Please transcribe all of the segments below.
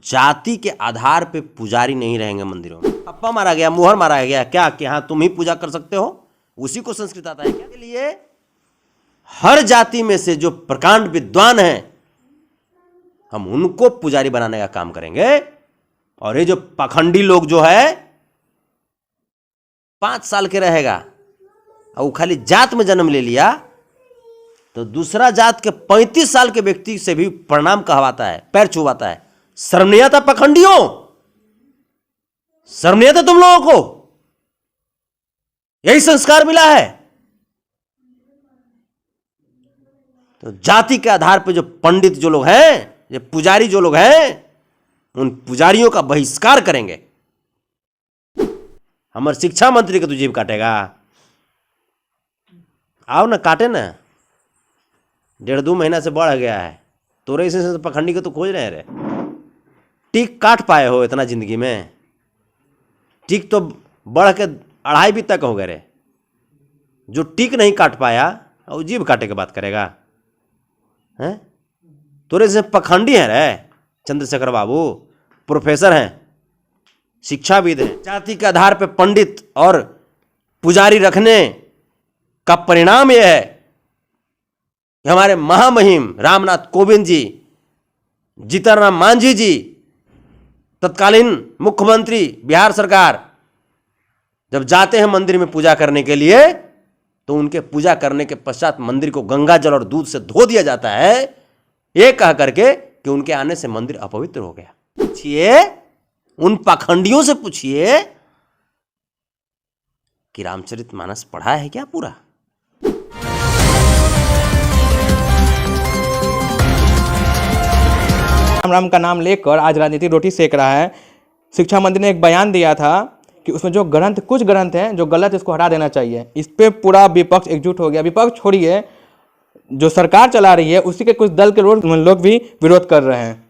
जाति के आधार पे पुजारी नहीं रहेंगे मंदिरों में। अप्पा मारा गया, मुहर मारा गया क्या कि हाँ तुम ही पूजा कर सकते हो, उसी को संस्कृत आता है क्या? के लिए हर जाति में से जो प्रकांड विद्वान हैं हम उनको पुजारी बनाने का काम करेंगे। और ये जो पाखंडी लोग जो है 5 साल के रहेगा और वो खाली जात में जन्म ले लिया तो दूसरा जात के 35 साल के व्यक्ति से भी प्रणाम कहवाता है, पैर छुवाता है। शर्म नहीं आता पाखंडियों? शर्म नहीं आता तुम लोगों को? यही संस्कार मिला है। तो जाति के आधार पर जो पंडित जो लोग हैं, जो पुजारी जो लोग हैं, उन पुजारियों का बहिष्कार करेंगे। हमारे शिक्षा मंत्री का तो जीभ काटेगा। आओ ना, काटे ना, 1.5-2 महीना से बढ़ गया है। तोरे इसे पखंडी को तो खोज रहे रे। टिक काट पाए हो इतना जिंदगी में? टिक तो बढ़ के 2.5 भी तक हो गए रे। जो टिक नहीं काट पाया और जीभ काटे की बात करेगा हैं? तोरे से पखंडी है रे चंद्रशेखर बाबू, प्रोफेसर हैं, शिक्षाविद हैं। जाति के आधार पर पंडित और पुजारी रखने का परिणाम यह है कि हमारे महामहिम रामनाथ कोविंद जी, जीतन राम मांझी जी, तत्कालीन मुख्यमंत्री बिहार सरकार, जब जाते हैं मंदिर में पूजा करने के लिए तो उनके पूजा करने के पश्चात मंदिर को गंगा जल और दूध से धो दिया जाता है, ये कह करके कि उनके आने से मंदिर अपवित्र हो गया। पूछिए उन पाखंडियों से, पूछिए कि रामचरितमानस पढ़ा है क्या पूरा? राम का नाम लेकर आज राजनीति रोटी सेक रहा है। शिक्षा मंत्री ने एक बयान दिया था कि उसमें जो ग्रंथ, कुछ ग्रंथ हैं जो गलत, इसको हटा देना चाहिए। इस पे पूरा विपक्ष एकजुट हो गया। विपक्ष छोड़िए, जो सरकार चला रही है उसी के कुछ दल के लोग भी विरोध कर रहे हैं।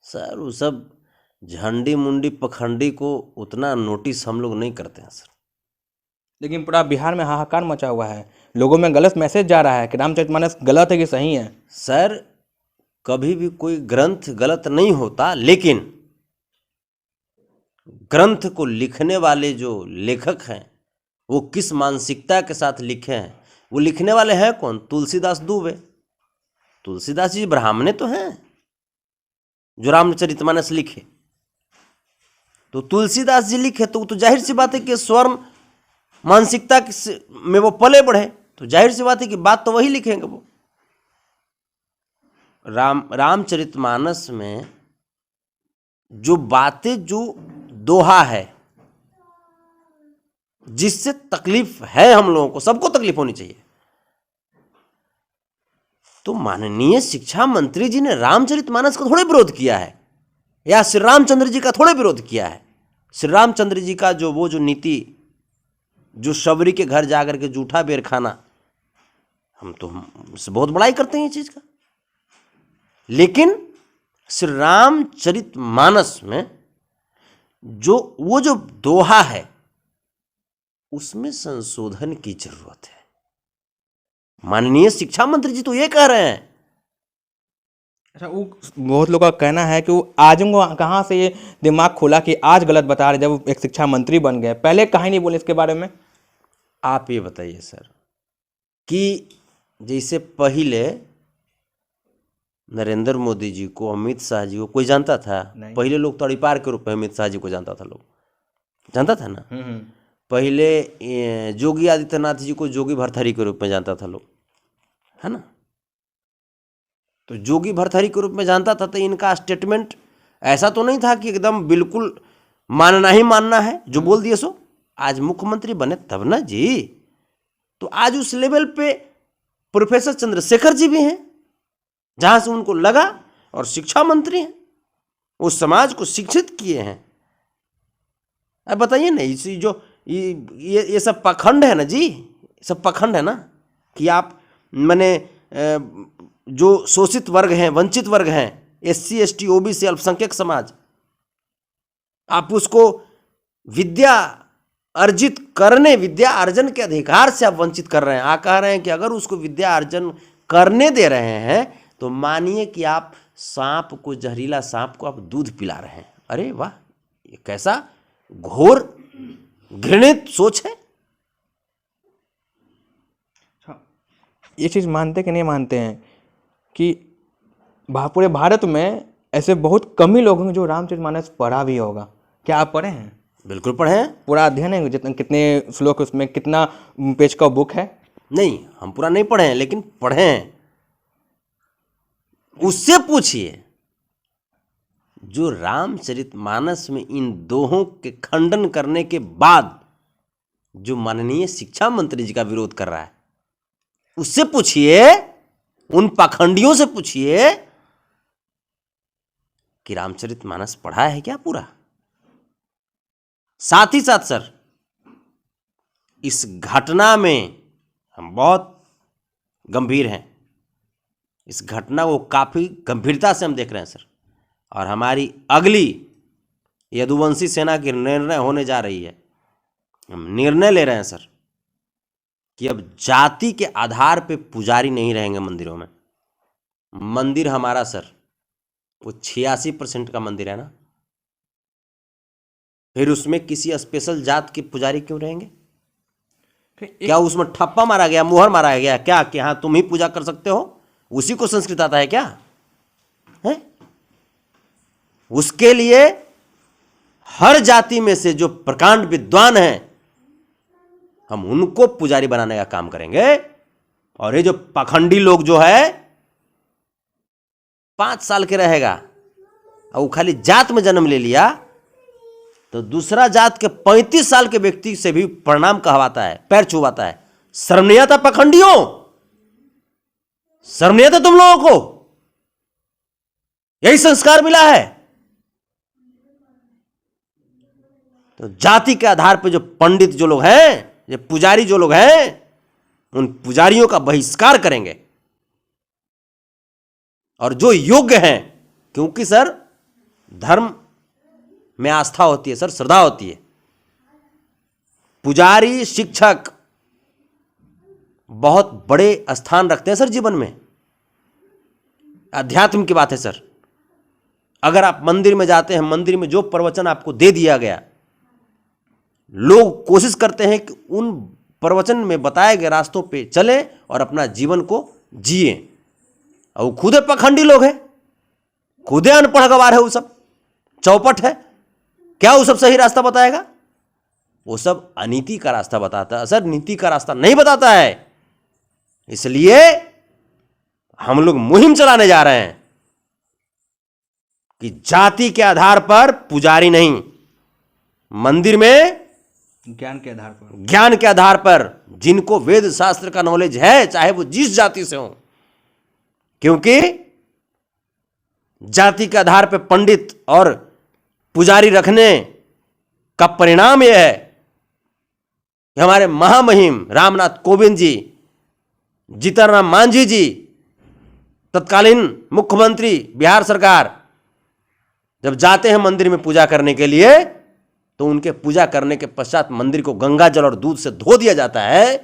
सर वो सब झंडी मुंडी पखंडी को उतना नोटिस हम लोग नहीं करते हैं सर। लेकिन पूरा बिहार में हाहाकार मचा हुआ है। लोगों में गलत मैसेज जा रहा है कि रामचरितमानस गलत है कि सही है। सर कभी भी कोई ग्रंथ गलत नहीं होता, लेकिन ग्रंथ को लिखने वाले जो लेखक हैं वो किस मानसिकता के साथ लिखे हैं। वो लिखने वाले हैं कौन? तुलसीदास दुबे। तुलसीदास जी ब्राह्मणे तो हैं जो रामचरितमानस लिखे। तो तुलसीदास जी लिखे तो जाहिर सी बात है कि स्वर्ण मानसिकता में वो पले बढ़े, तो जाहिर सी बात है कि बात तो वही लिखेंगे वो। रामचरितमानस में जो बातें, जो दोहा है जिससे तकलीफ है हम लोगों को, सबको तकलीफ होनी चाहिए, तो माननीय शिक्षा मंत्री जी ने रामचरितमानस का थोड़े विरोध किया है या श्री रामचंद्र जी का थोड़े विरोध किया है। श्री रामचंद्र जी का जो नीति, जो शबरी के घर जाकर के जूठा बेर खाना, हम तो उससे बहुत बड़ाई करते हैं ये चीज का। लेकिन श्री रामचरितमानस में वो जो दोहा है उसमें संशोधन की जरूरत है। माननीय शिक्षा मंत्री जी तो ये कह रहे हैं। अच्छा, वो बहुत लोगों का कहना है कि वो आज उनको कहाँ से ये दिमाग खोला कि आज गलत बता रहे जब वो एक शिक्षा मंत्री बन गए, पहले कहीं नहीं बोले इसके बारे में? आप ये बताइए सर कि जैसे पहले नरेंद्र मोदी जी को, अमित शाह जी को कोई जानता था? पहले लोग तड़ीपार के रूप में अमित शाह जी को जानता था, लोग जानता था ना। पहले योगी आदित्यनाथ जी को जोगी भरथरी के रूप में जानता था लोग, है ना। तो जोगी भरथरी के रूप में जानता था, तो इनका स्टेटमेंट ऐसा तो नहीं था कि एकदम बिल्कुल मानना ही मानना है, जो बोल दिए सो। आज मुख्यमंत्री बने तब ना जी, तो आज उस लेवल पे प्रोफेसर चंद्रशेखर जी भी हैं जहां से उनको लगा, और शिक्षा मंत्री हैं, उस समाज को शिक्षित किए हैं। अब बताइए ना, इसी जो ये सब पाखंड है ना जी, सब पाखंड है ना कि आप माने जो शोषित वर्ग हैं, वंचित वर्ग हैं, SC ST OBC अल्पसंख्यक समाज, आप उसको विद्या अर्जित करने, विद्या अर्जन के अधिकार से आप वंचित कर रहे हैं। आप कह रहे हैं कि अगर उसको विद्या अर्जन करने दे रहे हैं तो मानिए कि आप सांप को, जहरीला सांप को आप दूध पिला रहे हैं। अरे वाह, ये कैसा घोर घृणित सोच है। ये चीज़ मानते कि नहीं मानते हैं कि पूरे भारत में ऐसे बहुत कम ही लोग होंगे जो रामचरितमानस पढ़ा भी होगा। क्या आप पढ़े हैं? बिल्कुल पढ़े हैं। पूरा अध्ययन है, जितना कितने श्लोक उसमें, कितना पेज का बुक है? नहीं, हम पूरा नहीं पढ़े हैं, लेकिन पढ़े हैं। उससे पूछिए जो रामचरितमानस में इन दोहों के खंडन करने के बाद जो माननीय शिक्षा मंत्री जी का विरोध कर रहा है, उससे पूछिए, उन पाखंडियों से पूछिए कि रामचरितमानस पढ़ा है क्या पूरा। साथ ही साथ सर, इस घटना में हम बहुत गंभीर हैं। इस घटना को काफ़ी गंभीरता से हम देख रहे हैं सर, और हमारी अगली यदुवंशी सेना की निर्णय होने जा रही है। हम निर्णय ले रहे हैं सर कि अब जाति के आधार पे पुजारी नहीं रहेंगे मंदिरों में। मंदिर हमारा सर वो 86% का मंदिर है ना, फिर उसमें किसी स्पेशल जात के पुजारी क्यों रहेंगे? क्या उसमें ठप्पा मारा गया, मुहर मारा गया क्या कि हाँ तुम ही पूजा कर सकते हो, उसी को संस्कृत आता है क्या है? उसके लिए हर जाति में से जो प्रकांड विद्वान हैं, हम उनको पुजारी बनाने का काम करेंगे। और ये जो पाखंडी लोग जो है 5 साल के रहेगा और वो खाली जात में जन्म ले लिया, तो दूसरा जात के 35 साल के व्यक्ति से भी प्रणाम कहवाता है, पैर छुवाता है। शर्म नहीं आता पाखंडियों? शर्म नहीं आता तुम लोगों को? यही संस्कार मिला है। तो जाति के आधार पर जो पंडित जो लोग हैं, जो पुजारी जो लोग हैं, उन पुजारियों का बहिष्कार करेंगे। और जो योग्य हैं, क्योंकि सर धर्म में आस्था होती है सर, श्रद्धा होती है। पुजारी, शिक्षक बहुत बड़े स्थान रखते हैं सर जीवन में। अध्यात्म की बात है सर। अगर आप मंदिर में जाते हैं, मंदिर में जो प्रवचन आपको दे दिया गया, लोग कोशिश करते हैं कि उन प्रवचन में बताए गए रास्तों पे चले और अपना जीवन को जिए। और वो खुदे पखंडी लोग हैं, खुदे अनपढ़ गवार है, वो सब चौपट है। क्या वो सब सही रास्ता बताएगा? वो सब अनीति का रास्ता बताता है सर, नीति का रास्ता नहीं बताता है। इसलिए हम लोग मुहिम चलाने जा रहे हैं कि जाति के आधार पर पुजारी नहीं, मंदिर में ज्ञान के आधार पर, ज्ञान के आधार पर जिनको वेद शास्त्र का नॉलेज है, चाहे वो जिस जाति से हो। क्योंकि जाति के आधार पर पंडित और पुजारी रखने का परिणाम यह है कि हमारे महामहिम रामनाथ कोविंद जी, जीतन राम मांझी जी, तत्कालीन मुख्यमंत्री बिहार सरकार, जब जाते हैं मंदिर में पूजा करने के लिए, तो उनके पूजा करने के पश्चात मंदिर को गंगा जल और दूध से धो दिया जाता है,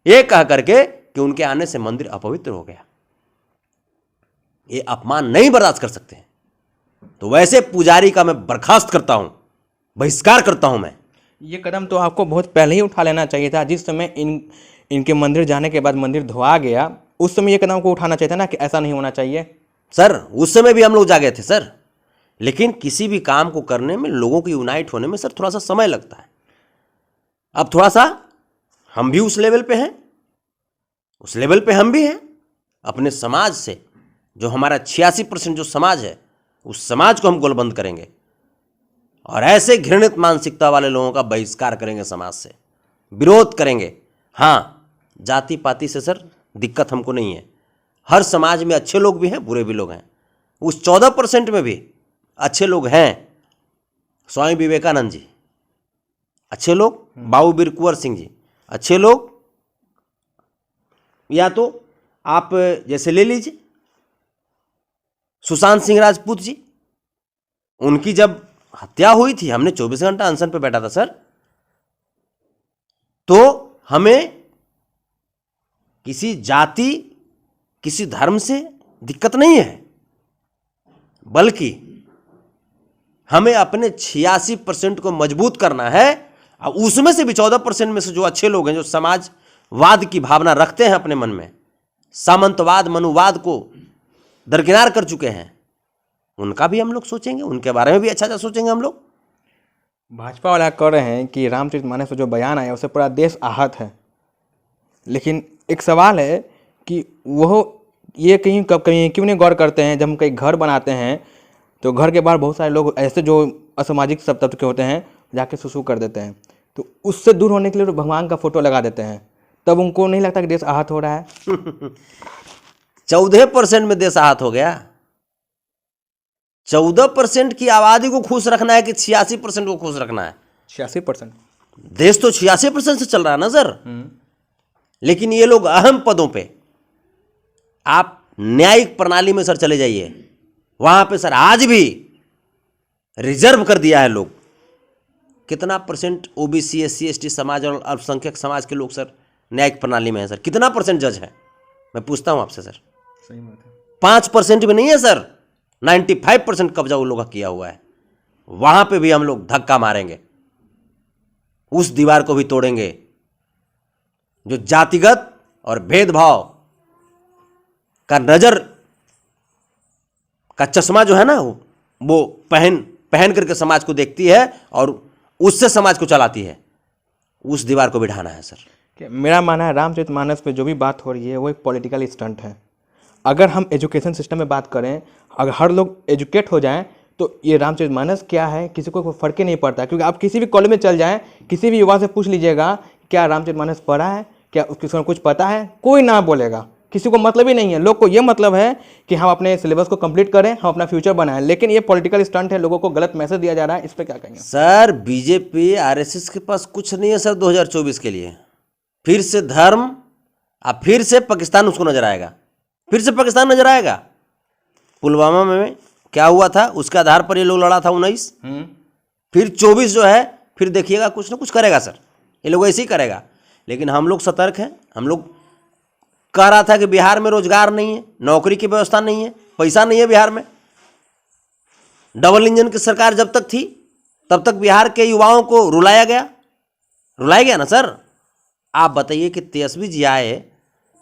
ये कह करके कि उनके आने से मंदिर अपवित्र हो गया। ये अपमान नहीं बर्दाश्त कर सकते हैं। तो वैसे पुजारी का मैं बर्खास्त करता हूं, बहिष्कार करता हूं मैं। ये कदम तो आपको बहुत पहले ही उठा लेना चाहिए था। जिस समय इनके मंदिर जाने के बाद मंदिर धोआ गया, उस समय ये कदम को उठाना चाहिए था ना कि ऐसा नहीं होना चाहिए। सर उस समय भी हम लोग जागे थे सर, लेकिन किसी भी काम को करने में, लोगों को यूनाइट होने में सर थोड़ा सा समय लगता है। अब थोड़ा सा हम भी उस लेवल पे हैं, उस लेवल पे हम भी हैं। अपने समाज से, जो हमारा 86% जो समाज है, उस समाज को हम गोलबंद करेंगे और ऐसे घृणित मानसिकता वाले लोगों का बहिष्कार करेंगे, समाज से विरोध करेंगे। हाँ, जाति पाति से सर दिक्कत हमको नहीं है। हर समाज में अच्छे लोग भी हैं, बुरे भी लोग हैं। उस 14% में भी अच्छे लोग हैं। स्वामी विवेकानंद जी अच्छे लोग, बाबू वीर कुंवर सिंह जी अच्छे लोग। या तो आप जैसे ले लीजिए सुशांत सिंह राजपूत जी, उनकी जब हत्या हुई थी, हमने 24 घंटा अनशन पे बैठा था सर। तो हमें किसी जाति, किसी धर्म से दिक्कत नहीं है। बल्कि हमें अपने 86% को मजबूत करना है। और उसमें से भी 14% में से जो अच्छे लोग हैं, जो समाजवाद की भावना रखते हैं अपने मन में, सामंतवाद मनुवाद को दरकिनार कर चुके हैं, उनका भी हम लोग सोचेंगे, उनके बारे में भी अच्छा सोचेंगे हम लोग। भाजपा वाला कह रहे हैं कि रामचरितमानस में जो बयान आया उससे पूरा देश आहत है, लेकिन एक सवाल है कि वह ये कहीं क्यों नहीं गौर करते हैं, जब हम कहीं घर बनाते हैं तो घर के बाहर बहुत सारे लोग ऐसे जो असामाजिक सब तत्व के होते हैं जाके सुसु कर देते हैं, तो उससे दूर होने के लिए तो भगवान का फोटो लगा देते हैं, तब उनको नहीं लगता कि देश आहत हो रहा है? 14% में देश आहत हो गया। 14% की आबादी को खुश रखना है कि 86% को खुश रखना है? 86%। देश तो 86% से चल रहा है ना सर। लेकिन ये लोग अहम पदों पे, आप न्यायिक प्रणाली में सर चले जाइए, वहां पे सर आज भी रिजर्व कर दिया है लोग। कितना परसेंट ओबीसी एससी एसटी समाज और अल्पसंख्यक समाज के लोग सर न्यायिक प्रणाली में है सर? कितना परसेंट जज है? मैं पूछता हूं आपसे सर। सही बात है। 5% भी नहीं है सर, 95% कब्जा उन लोगों का किया हुआ है। वहां पे भी हम लोग धक्का मारेंगे, उस दीवार को भी तोड़ेंगे जो जातिगत और भेदभाव का नजर का चश्मा जो है ना, वो पहन करके समाज को देखती है और उससे समाज को चलाती है। उस दीवार को भी ढाना है सर। मेरा मानना है रामचरितमानस पे जो भी बात हो रही है वो एक पॉलिटिकल स्टंट है। अगर हम एजुकेशन सिस्टम में बात करें, अगर हर लोग एजुकेट हो जाएं तो ये रामचरितमानस क्या है किसी को कोई फर्क ही नहीं पड़ता। क्योंकि आप किसी भी कॉलेज में चल जाएं, किसी भी युवा से पूछ लीजिएगा क्या रामचरितमानस पढ़ा है, क्या उसको कुछ पता है, कोई ना बोलेगा। किसी को मतलब ही नहीं है। लोग को ये मतलब है कि हम अपने सिलेबस को कंप्लीट करें, हम अपना फ्यूचर बनाएं। लेकिन ये पॉलिटिकल स्टंट है, लोगों को गलत मैसेज दिया जा रहा है। इस पर क्या कहेंगे सर? बीजेपी आरएसएस के पास कुछ नहीं है सर 2024 के लिए। फिर से धर्म, अब फिर से पाकिस्तान उसको नजर आएगा, फिर से पाकिस्तान नजर आएगा। पुलवामा में क्या हुआ था, उसके आधार पर ये लोग लड़ा था 19। फिर 24 जो है, फिर देखिएगा कुछ ना कुछ करेगा सर, ये लोग ऐसे ही करेगा। लेकिन हम लोग सतर्क हैं। हम लोग कह रहा था कि बिहार में रोजगार नहीं है, नौकरी की व्यवस्था नहीं है, पैसा नहीं है बिहार में। डबल इंजन की सरकार जब तक थी तब तक बिहार के युवाओं को रुलाया गया ना सर। आप बताइए कि तेजस्वी जी आए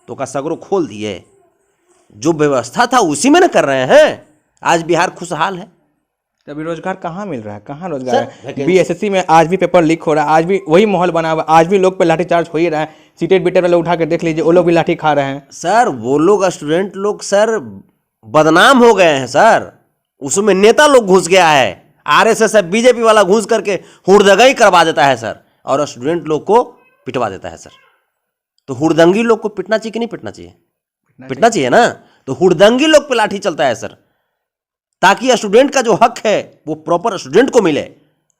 तो का सगरों खोल दिए, जो व्यवस्था था उसी में ना कर रहे हैं। आज बिहार खुशहाल है। अभी रोजगार कहाँ मिल रहा है? कहाँ रोजगार है? बीएसएससी में आज भी पेपर लीक हो रहा है, आज भी वही माहौल बना हुआ है, आज भी लोग पे लाठीचार्ज हो ही रहा है। सीटेट बीटेट वाले उठा के देख लीजिए, वो लोग भी लाठी खा रहे हैं सर। वो लोग स्टूडेंट लोग सर बदनाम हो गए हैं सर, उसमें नेता लोग घुस गया है, आरएसएस है बीजेपी वाला घुस करके हुड़दंगी करवा देता है सर, और स्टूडेंट लोग को पिटवा देता है सर। तो हुड़दंगी लोग को पिटना चाहिए कि नहीं पिटना चाहिए? पिटना चाहिए ना। तो हुड़दंगी लोग पे लाठी चलता है सर, ताकि स्टूडेंट का जो हक है वो प्रॉपर स्टूडेंट को मिले।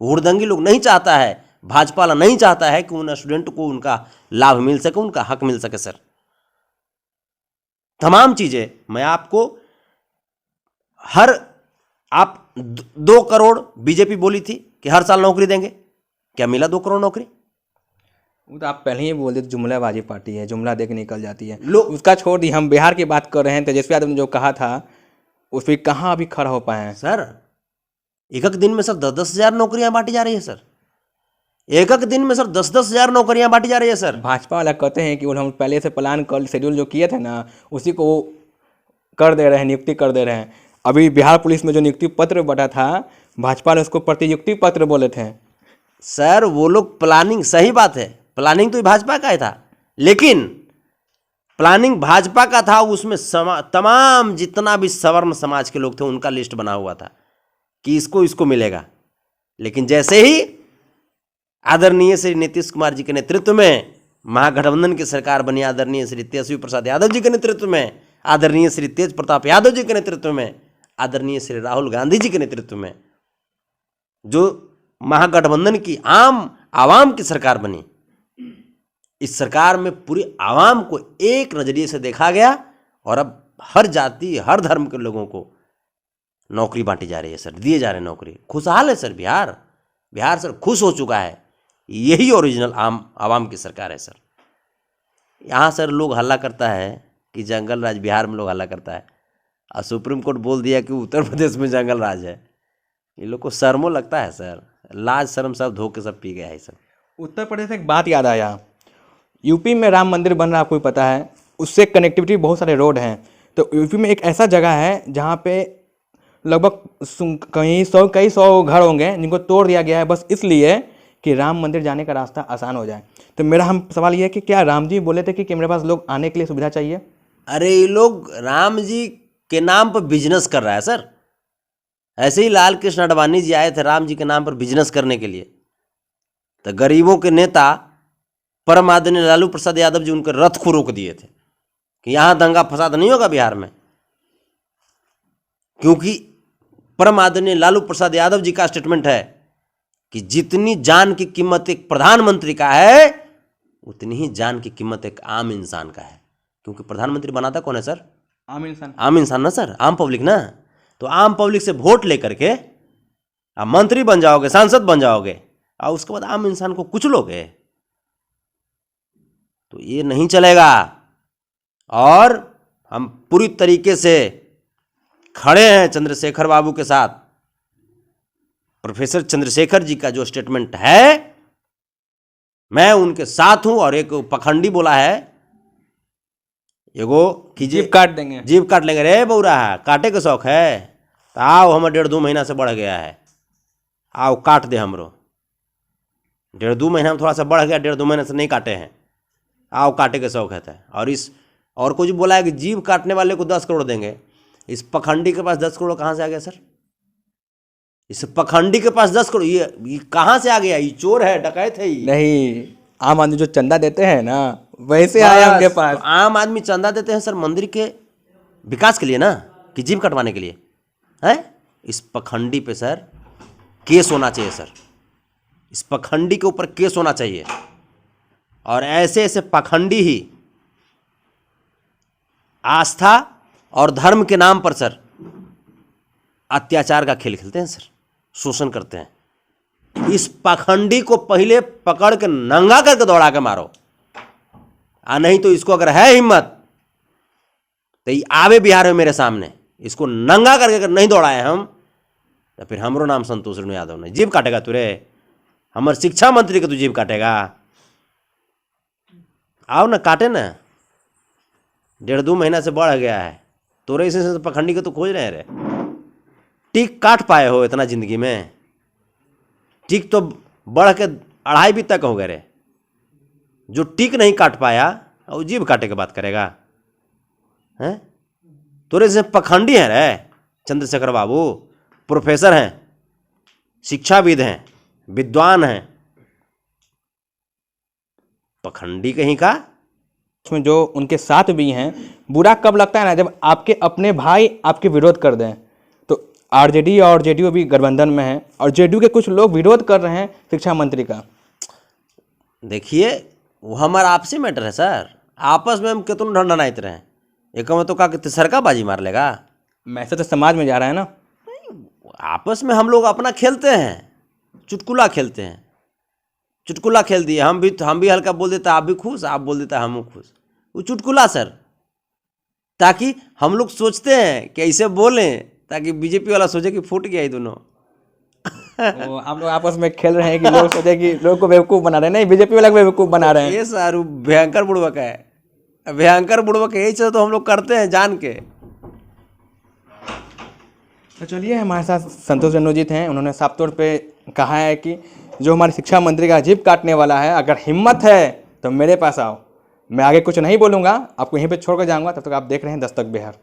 हुड़दंगी लोग नहीं चाहता है, भाजपा वाला नहीं चाहता है कि उन स्टूडेंट को उनका लाभ मिल सके, उनका हक मिल सके सर। तमाम चीजें मैं आपको आप 2 करोड़ बीजेपी बोली थी कि हर साल नौकरी देंगे, क्या मिला 2 करोड़ नौकरी? वो तो आप पहले ही बोल देते, जुमलाबाजी पार्टी है, जुमला दे के निकल जाती है। उसका छोड़ दी, हम बिहार की बात कर रहे हैं। तेजस्वी यादव ने जो कहा था उस पर कहाँ अभी खड़ा हो पाए हैं सर? एक दिन में सर 10-10 हज़ार नौकरियां बांटी जा रही है सर। एक दिन में सर 10-10 हज़ार नौकरियां बांटी जा रही है सर। भाजपा वाला कहते हैं कि वो हम पहले से प्लान कर शेड्यूल जो किए थे ना, उसी को कर दे रहे हैं, नियुक्ति कर दे रहे हैं। अभी बिहार पुलिस में जो नियुक्ति पत्र बटा था, भाजपा ने उसको प्रतिनियुक्ति पत्र बोले थे सर। वो लोग प्लानिंग, सही बात है, प्लानिंग तो भाजपा का ही था, लेकिन प्लानिंग भाजपा का था, उसमें तमाम जितना भी सवर्ण समाज के लोग थे उनका लिस्ट बना हुआ था कि इसको मिलेगा। लेकिन जैसे ही आदरणीय श्री नीतीश कुमार जी के नेतृत्व में महागठबंधन की सरकार बनी, आदरणीय श्री तेजस्वी प्रसाद यादव जी के नेतृत्व में, आदरणीय श्री तेज प्रताप यादव जी के नेतृत्व में, आदरणीय श्री राहुल गांधी जी के नेतृत्व में जो महागठबंधन की आवाम की सरकार बनी, इस सरकार में पूरी आवाम को एक नजरिए से देखा गया और अब हर जाति हर धर्म के लोगों को नौकरी बांटी जा रही है सर, दिए जा रहे हैं नौकरी। खुशहाल है सर बिहार सर, खुश हो चुका है। यही ओरिजिनल आवाम की सरकार है सर। यहाँ सर लोग हल्ला करता है कि जंगल राज बिहार में लोग हल्ला करता है, और सुप्रीम कोर्ट बोल दिया कि उत्तर प्रदेश में जंगल राज है। ये लोग को शर्मो लगता है सर, लाज शर्म सब धो के सब पी गया है सब। उत्तर प्रदेश से एक बात याद आया, यूपी में राम मंदिर बन रहा है, आपको भी पता है, उससे कनेक्टिविटी बहुत सारे रोड हैं। तो यूपी में एक ऐसा जगह है जहाँ पे लगभग कई सौ घर होंगे जिनको तोड़ दिया गया है बस इसलिए कि राम मंदिर जाने का रास्ता आसान हो जाए। तो मेरा हम सवाल ये है कि क्या राम जी बोले थे कि मेरे पास लोग आने के लिए सुविधा चाहिए? अरे ये लोग राम जी के नाम पर बिजनेस कर रहा है सर। ऐसे ही लाल कृष्ण आडवाणी जी आए थे राम जी के नाम पर बिजनेस करने के लिए, तो गरीबों के नेता परम आदरणीय लालू प्रसाद यादव जी उनके रथ को रोक दिए थे कि यहाँ दंगा फसाद नहीं होगा बिहार में, क्योंकि परम आदरणीय लालू प्रसाद यादव जी का स्टेटमेंट है कि जितनी जान की कीमत एक प्रधानमंत्री का है उतनी ही जान की कीमत एक आम इंसान का है। क्योंकि प्रधानमंत्री बनाता कौन है सर? आम इंसान। आम इंसान ना सर, आम पब्लिक ना। तो आम पब्लिक से वोट लेकर के आप मंत्री बन जाओगे, सांसद बन जाओगे, और उसके बाद आम इंसान को कुचलोगे, तो ये नहीं चलेगा। और हम पूरी तरीके से खड़े हैं चंद्रशेखर बाबू के साथ। प्रोफेसर चंद्रशेखर जी का जो स्टेटमेंट है मैं उनके साथ हूं। और एक पखंडी बोला है एगो कि जीप काट देंगे, जीप काट लेंगे। रे बौरा काटे के शौक है तो आओ, हमें 1.5-2 महीना से बढ़ गया है, आओ काट दे हमरो। 1.5-2 महीना में थोड़ा सा बढ़ गया, 1.5-2 महीने से नहीं काटे हैं, आओ काटे के शौक है। और कुछ बोला है कि जीप काटने वाले को 10 करोड़ देंगे। इस पखंडी के पास 10 करोड़ कहाँ से आ गया सर? इस पखंडी के पास 10 करोड़ ये कहाँ से आ गया? ये चोर है, डकैत है ये। नहीं, आम आदमी जो चंदा देते हैं ना वैसे आया आपके पास। तो आम आदमी चंदा देते हैं सर मंदिर के विकास के लिए ना, कि जीप कटवाने के लिए है? इस पखंडी पे सर केस होना चाहिए सर, इस पखंडी के ऊपर केस होना चाहिए। और ऐसे ऐसे पखंडी ही आस्था और धर्म के नाम पर सर अत्याचार का खेल खेलते हैं सर, शोषण करते हैं। इस पखंडी को पहले पकड़ के नंगा करके दौड़ा के मारो, नहीं तो इसको अगर है हिम्मत तो ये आवे बिहार में मेरे सामने, इसको नंगा करके अगर नहीं दौड़ाए हम तो फिर हमरो नाम संतोष रेणु यादव नहीं। जीप काटेगा तुरे, हमारे शिक्षा मंत्री के तू जीप काटेगा? आओ ना काटे ना, 1.5-2 महीना से बढ़ गया है। तोरे इसे पखंडी के तो खोज रहे हैं रे। टिक काट पाए हो इतना जिंदगी में? टिक तो बढ़ के 2.5 भी तक हो गए रे। जो टिक नहीं काट पाया वो जीभ काटे के बात करेगा? हैं? तोरे से पखंडी हैं रे चंद्रशेखर बाबू। प्रोफेसर हैं, शिक्षाविद हैं, विद्वान हैं, पखंडी कहीं का। उसमें जो उनके साथ भी हैं, बुरा कब लगता है ना जब आपके अपने भाई आपके विरोध कर दें। तो आरजेडी और जेडीयू भी गठबंधन में है और जेडीयू के कुछ लोग विरोध कर रहे हैं शिक्षा मंत्री का। देखिए वो हमारा आपसी मैटर है सर, आपस में हम कितने ढंढनाइत रहे। एक में तो कहा कि तिसरका बाजी मार लेगा। मैसेज तो समाज में जा रहा है ना। आपस में हम लोग अपना खेलते हैं, चुटकुला खेलते हैं। चुटकुला खेल दिए, हम भी हल्का बोल देता आप भी खुश, आप बोल देता हम खुश। वो चुटकुला सर, ताकि हम लोग सोचते हैं कि ऐसे बोलें ताकि बीजेपी वाला सोचे कि फूट गया ही दोनों। आप लोग आपस में खेल रहे हैं कि लोग सोचे कि लोग को बेवकूफ़ बना रहे हैं। नहीं, बीजेपी वाला को बेवकूफ़ बना रहे हैं। ये सर भयंकर बुड़बक है, भयंकर बुड़बक है। यही चीज़ तो हम लोग करते हैं जान के। तो चलिए, हमारे साथ संतोष रेणु जी हैं। उन्होंने साफ तौर पे कहा है कि जो हमारे शिक्षा मंत्री का जीभ काटने वाला है, अगर हिम्मत है तो मेरे पास आओ। मैं आगे कुछ नहीं बोलूँगा, आपको यहीं पे छोड़ कर जाऊँगा। तब तक आप देख रहे हैं दस्तक बिहार।